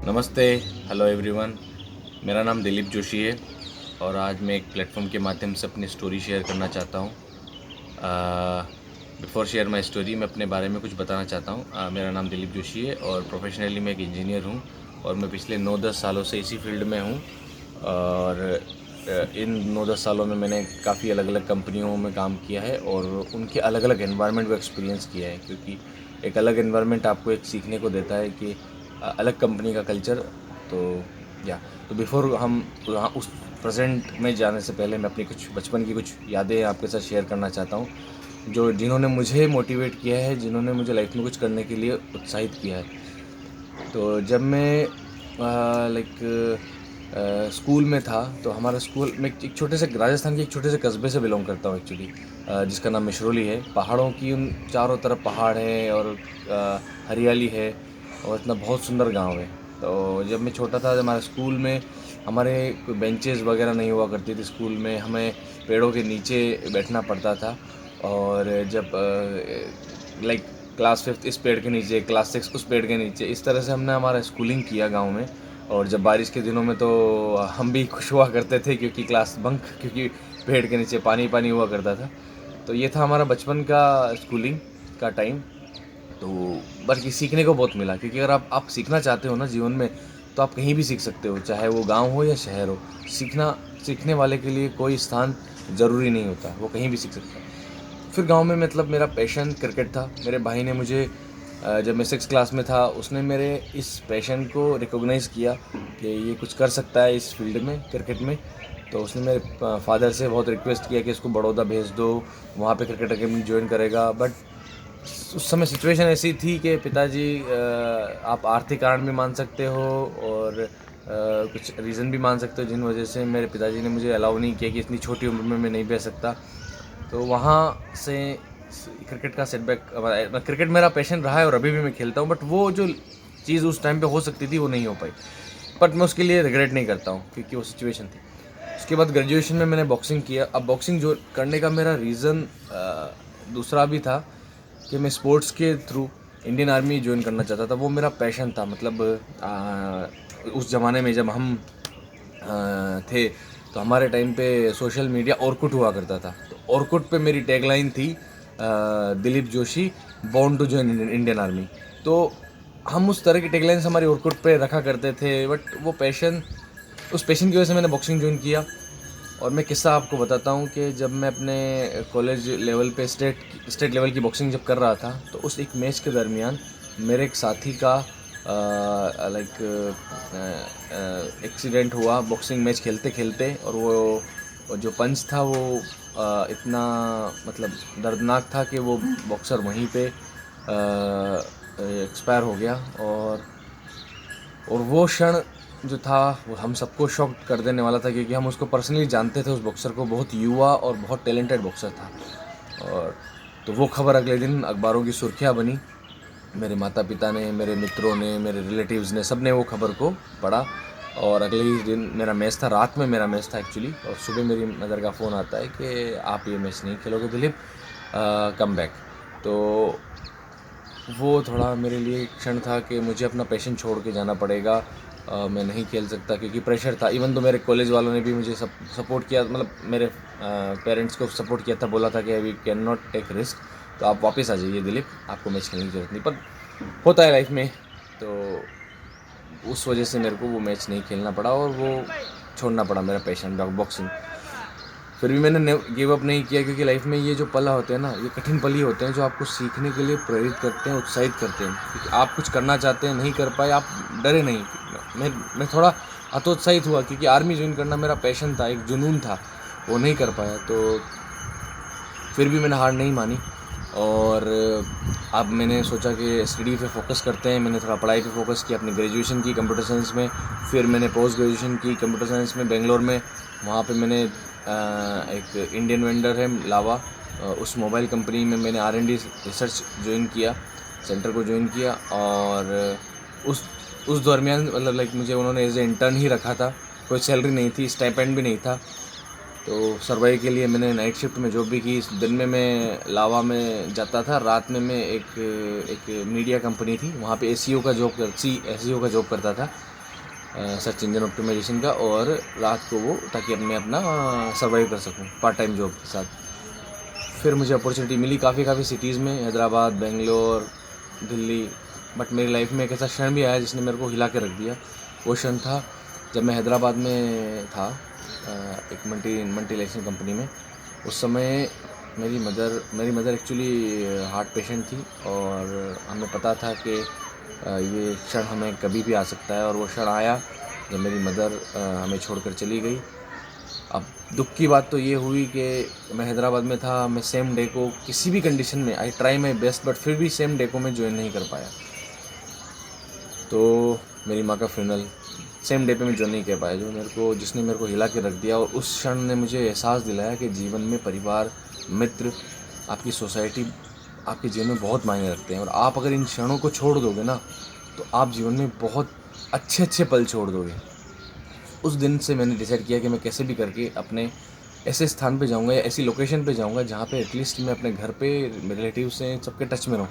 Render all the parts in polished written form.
नमस्ते, hello everyone. मेरा नाम दिलीप जोशी है और आज मैं एक प्लेटफॉर्म के माध्यम से अपनी स्टोरी शेयर करना चाहता हूँ। बिफोर शेयर माय स्टोरी मैं अपने बारे में कुछ बताना चाहता हूँ। मेरा नाम दिलीप जोशी है और प्रोफेशनली मैं एक इंजीनियर हूँ और मैं पिछले 9-10 सालों से इसी फील्ड में हूँ। और इन 9-10 सालों में मैंने काफ़ी अलग अलग कंपनियों में काम किया है और उनके अलग अलग एनवायरनमेंट को एक्सपीरियंस किया है, क्योंकि एक अलग एनवायरनमेंट आपको एक सीखने को देता है कि अलग कंपनी का कल्चर। तो या तो बिफोर हम वहाँ उस प्रेजेंट में जाने से पहले मैं अपनी कुछ बचपन की कुछ यादें आपके साथ शेयर करना चाहता हूँ, जो जिन्होंने मुझे मोटिवेट किया है, जिन्होंने मुझे लाइफ में कुछ करने के लिए उत्साहित किया है। तो जब मैं लाइक स्कूल में था, तो हमारा स्कूल में एक छोटे से राजस्थान के एक छोटे से कस्बे से बिलोंग करता हूँ एक्चुअली, जिसका नाम मिशरोली है। पहाड़ों की उन चारों तरफ पहाड़ है और हरियाली है और इतना बहुत सुंदर गांव है। तो जब मैं छोटा था, जब हमारे स्कूल में हमारे कोई बेंचेस वगैरह नहीं हुआ करती थी स्कूल में, हमें पेड़ों के नीचे बैठना पड़ता था। और जब लाइक क्लास 5 इस पेड़ के नीचे, क्लास 6 उस पेड़ के नीचे, इस तरह से हमने हमारा स्कूलिंग किया गांव में। और जब बारिश के दिनों में तो हम भी खुश हुआ करते थे, क्योंकि क्लास बंक, क्योंकि पेड़ के नीचे पानी पानी हुआ करता था। तो ये था हमारा बचपन का स्कूलिंग का टाइम। तो बल्कि सीखने को बहुत मिला, क्योंकि अगर आप सीखना चाहते हो ना जीवन में, तो आप कहीं भी सीख सकते हो, चाहे वो गांव हो या शहर हो। सीखने वाले के लिए कोई स्थान ज़रूरी नहीं होता, वो कहीं भी सीख सकता है। फिर गांव में मतलब मेरा पैशन क्रिकेट था। मेरे भाई ने मुझे जब मैं 6 क्लास में था, उसने मेरे इस पैशन को रिकॉग्नाइज़ किया कि ये कुछ कर सकता है इस फील्ड में, क्रिकेट में। तो उसने मेरे फादर से बहुत रिक्वेस्ट किया कि इसको बड़ौदा भेज दो, वहाँ पे क्रिकेट अकेडमी ज्वाइन करेगा। बट उस समय सिचुएशन ऐसी थी कि पिताजी, आप आर्थिक कारण भी मान सकते हो और कुछ रीज़न भी मान सकते हो, जिन वजह से मेरे पिताजी ने मुझे अलाउ नहीं किया कि इतनी छोटी उम्र में मैं नहीं भेज सकता। तो वहाँ से क्रिकेट का सेटबैक, क्रिकेट मेरा पैशन रहा है और अभी भी मैं खेलता हूँ, बट वो जो चीज़ उस टाइम पे हो सकती थी वो नहीं हो पाई। बट मैं उसके लिए रिग्रेट नहीं करता हूँ, क्योंकि वो सिचुएशन थी। उसके बाद ग्रेजुएशन में मैंने बॉक्सिंग किया। अब बॉक्सिंग जो करने का मेरा रीज़न दूसरा भी था कि मैं स्पोर्ट्स के थ्रू इंडियन आर्मी ज्वाइन करना चाहता था। वो मेरा पैशन था। मतलब उस ज़माने में जब हम थे, तो हमारे टाइम पे सोशल मीडिया ऑर्कुट हुआ करता था। तो ऑर्कुट पे मेरी टैगलाइन थी, Dilip Joshi born to join Indian army. तो हम उस तरह की टैगलाइंस हमारी ऑर्कुट पे रखा करते थे। बट वो पैशन, उस पैशन की वजह से मैंने बॉक्सिंग ज्वाइन किया। और मैं किस्सा आपको बताता हूँ कि जब मैं अपने कॉलेज लेवल पे स्टेट लेवल की बॉक्सिंग जब कर रहा था, तो उस एक मैच के दरमियान मेरे एक साथी का लाइक एक्सीडेंट हुआ बॉक्सिंग मैच खेलते खेलते। और वो जो पंच था वो इतना मतलब दर्दनाक था कि वो बॉक्सर वहीं पे एक्सपायर हो गया। और वो क्षण जो था वो हम सबको शॉक कर देने वाला था, क्योंकि हम उसको पर्सनली जानते थे, उस बॉक्सर को। बहुत युवा और बहुत टैलेंटेड बॉक्सर था। और तो वो खबर अगले दिन अखबारों की सुर्खियाँ बनी। मेरे माता पिता ने, मेरे मित्रों ने, मेरे रिलेटिव्स ने, सब ने वो खबर को पढ़ा। और अगले ही दिन मेरा मैच था, रात में मेरा मैच था एक्चुअली। और सुबह मेरी मदर का फ़ोन आता है कि आप ये मैच नहीं खेलोगे दिलीप, कम बैक। तो वो थोड़ा मेरे लिए एक क्षण था कि मुझे अपना पैशन छोड़ के जाना पड़ेगा। मैं नहीं खेल सकता, क्योंकि प्रेशर था। इवन तो मेरे कॉलेज वालों ने भी मुझे सपोर्ट किया, मतलब मेरे पेरेंट्स को सपोर्ट किया था। बोला था कि we can not take risk, तो आप वापस आ जाइए दिलीप, आपको मैच खेलने की ज़रूरत नहीं। पर होता है लाइफ में। तो उस वजह से मेरे को वो मैच नहीं खेलना पड़ा और वो छोड़ना पड़ा मेरा पैशन बॉक्सिंग। फिर भी मैंने गिव अप नहीं किया, क्योंकि लाइफ में ये जो पल होते हैं ना, ये कठिन पल ही होते हैं जो आपको सीखने के लिए प्रेरित करते हैं, उत्साहित करते हैं। क्योंकि आप कुछ करना चाहते हैं, नहीं कर पाए, आप डरे नहीं। मैं थोड़ा हतोत्साहित हुआ, क्योंकि आर्मी ज्वाइन करना मेरा पैशन था, एक जुनून था, वो नहीं कर पाया। तो फिर भी मैंने हार नहीं मानी। और अब मैंने सोचा कि स्टडी पे फोकस करते हैं। मैंने थोड़ा पढ़ाई पे फोकस किया, अपनी ग्रेजुएशन की कंप्यूटर साइंस में। फिर मैंने पोस्ट ग्रेजुएशन की कंप्यूटर साइंस में बेंगलोर में। वहाँ पे मैंने एक इंडियन वेंडर है लावा, उस मोबाइल कंपनी में मैंने R&D रिसर्च ज्वाइन किया, सेंटर को ज्वाइन किया। और उस उस दरमियान मतलब लाइक मुझे उन्होंने एज ए इंटर्न ही रखा था। कोई सैलरी नहीं थी, स्टाइपेंड भी नहीं था। तो सर्वाइव के लिए मैंने नाइट शिफ्ट में जॉब भी की। दिन में मैं लावा में जाता था, रात में मैं एक मीडिया कंपनी थी वहाँ पे एसईओ का जॉब करता था, सर्च इंजन ऑप्टिमाइजेशन का, और रात को वो ताकि मैं अपना सर्वाइव कर सकूँ पार्ट टाइम जॉब के साथ। फिर मुझे अपॉर्चुनिटी मिली काफ़ी सिटीज़ में, हैदराबाद, बेंगलोर, दिल्ली। बट मेरी लाइफ में एक ऐसा क्षण भी आया जिसने मेरे को हिला के रख दिया। वो क्षण था जब मैं हैदराबाद में था एक मल्टीनेशनल कंपनी में। उस समय मेरी मदर एक्चुअली हार्ट पेशेंट थी और हमें पता था कि ये क्षण हमें कभी भी आ सकता है, और वो क्षण आया जब मेरी मदर हमें छोड़कर चली गई। अब दुख की बात तो ये हुई कि मैं हैदराबाद में था, मैं सेम डे को किसी भी कंडीशन में I try my best, but फिर भी सेम डे को मैं ज्वाइन नहीं कर पाया। तो मेरी माँ का फ्यूनरल सेम डे पे मैं ज्वाइन नहीं कर पाया, जिसने मेरे को हिला के रख दिया। और उस क्षण ने मुझे एहसास दिलाया कि जीवन में परिवार, मित्र, आपकी सोसाइटी आपके जीवन में बहुत मायने रखते हैं, और आप अगर इन क्षणों को छोड़ दोगे ना तो आप जीवन में बहुत अच्छे पल छोड़ दोगे। उस दिन से मैंने डिसाइड किया कि मैं कैसे भी करके अपने ऐसे स्थान पे जाऊंगा या ऐसी लोकेशन पे जाऊंगा जहाँ पे एटलीस्ट मैं अपने घर पे रिलेटिव से सबके टच में रहूँ।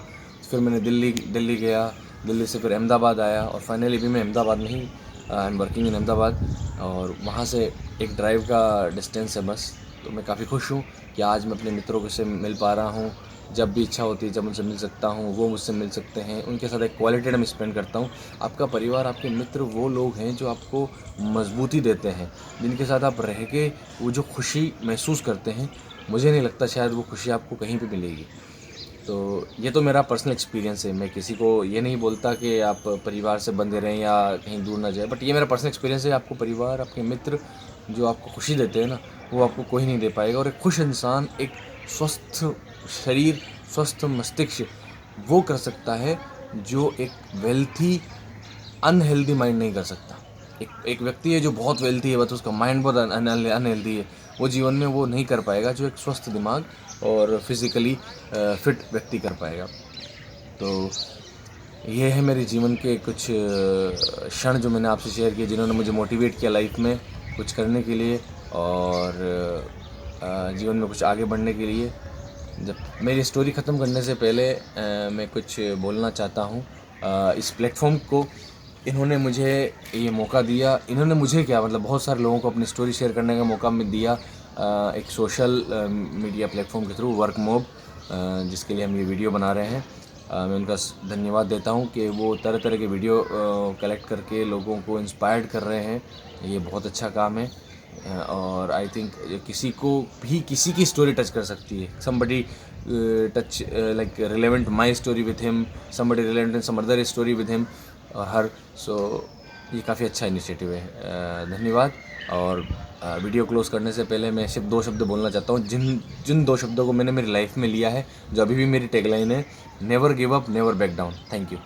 फिर मैंने दिल्ली गया, दिल्ली से फिर अहमदाबाद आया, और फाइनली भी मैं अहमदाबाद में ही I am working in Ahmedabad, और वहाँ से एक ड्राइव का डिस्टेंस है बस। तो मैं काफ़ी खुश हूँ कि आज मैं अपने मित्रों से मिल पा रहा हूँ। जब भी इच्छा होती है, जब उनसे मिल सकता हूँ, वो मुझसे मिल सकते हैं, उनके साथ एक क्वालिटी टाइम स्पेंड करता हूँ। आपका परिवार, आपके मित्र वो लोग हैं जो आपको मजबूती देते हैं, जिनके साथ आप रह के वो जो खुशी महसूस करते हैं, मुझे नहीं लगता शायद वो खुशी आपको कहीं पे मिलेगी। तो ये तो मेरा पर्सनल एक्सपीरियंस है। मैं किसी को ये नहीं बोलता कि आप परिवार से बंधे रहें या कहीं दूर ना जाए, बट ये मेरा पर्सनल एक्सपीरियंस है। आपको परिवार, आपके मित्र जो आपको खुशी देते हैं ना, वो आपको कोई नहीं दे पाएगा। और एक खुश इंसान, एक स्वस्थ शरीर, स्वस्थ मस्तिष्क वो कर सकता है जो एक वेल्थी अनहेल्दी माइंड नहीं कर सकता। एक व्यक्ति है जो बहुत वेल्थी है बट उसका माइंड बहुत अनहेल्दी है, वो जीवन में वो नहीं कर पाएगा जो एक स्वस्थ दिमाग और फिज़िकली फिट व्यक्ति कर पाएगा। तो ये है मेरे जीवन के कुछ क्षण जो मैंने आपसे शेयर किए, जिन्होंने मुझे मोटिवेट किया लाइफ में कुछ करने के लिए और जीवन में कुछ आगे बढ़ने के लिए। जब मेरी स्टोरी ख़त्म करने से पहले मैं कुछ बोलना चाहता हूँ। इस प्लेटफॉर्म को इन्होंने मुझे ये मौका दिया, इन्होंने मुझे क्या मतलब बहुत सारे लोगों को अपनी स्टोरी शेयर करने का मौका में दिया, एक सोशल मीडिया प्लेटफॉर्म के थ्रू, वर्कमॉब, जिसके लिए हम ये वीडियो बना रहे हैं। मैं उनका धन्यवाद देता हूँ कि वो तरह तरह के वीडियो कलेक्ट करके लोगों को इंस्पायर्ड कर रहे हैं। ये बहुत अच्छा काम है, और आई थिंक किसी को भी किसी की स्टोरी टच कर सकती है। Somebody touch like relevant my story with him, somebody relevant some other story with him और हर। सो ये काफ़ी अच्छा इनिशिएटिव है। धन्यवाद। और वीडियो क्लोज करने से पहले मैं सिर्फ 2 शब्द बोलना चाहता हूँ, जिन 2 शब्दों को मैंने मेरी लाइफ में लिया है, जो अभी भी मेरी टैगलाइन है, never give up, never back down. Thank you.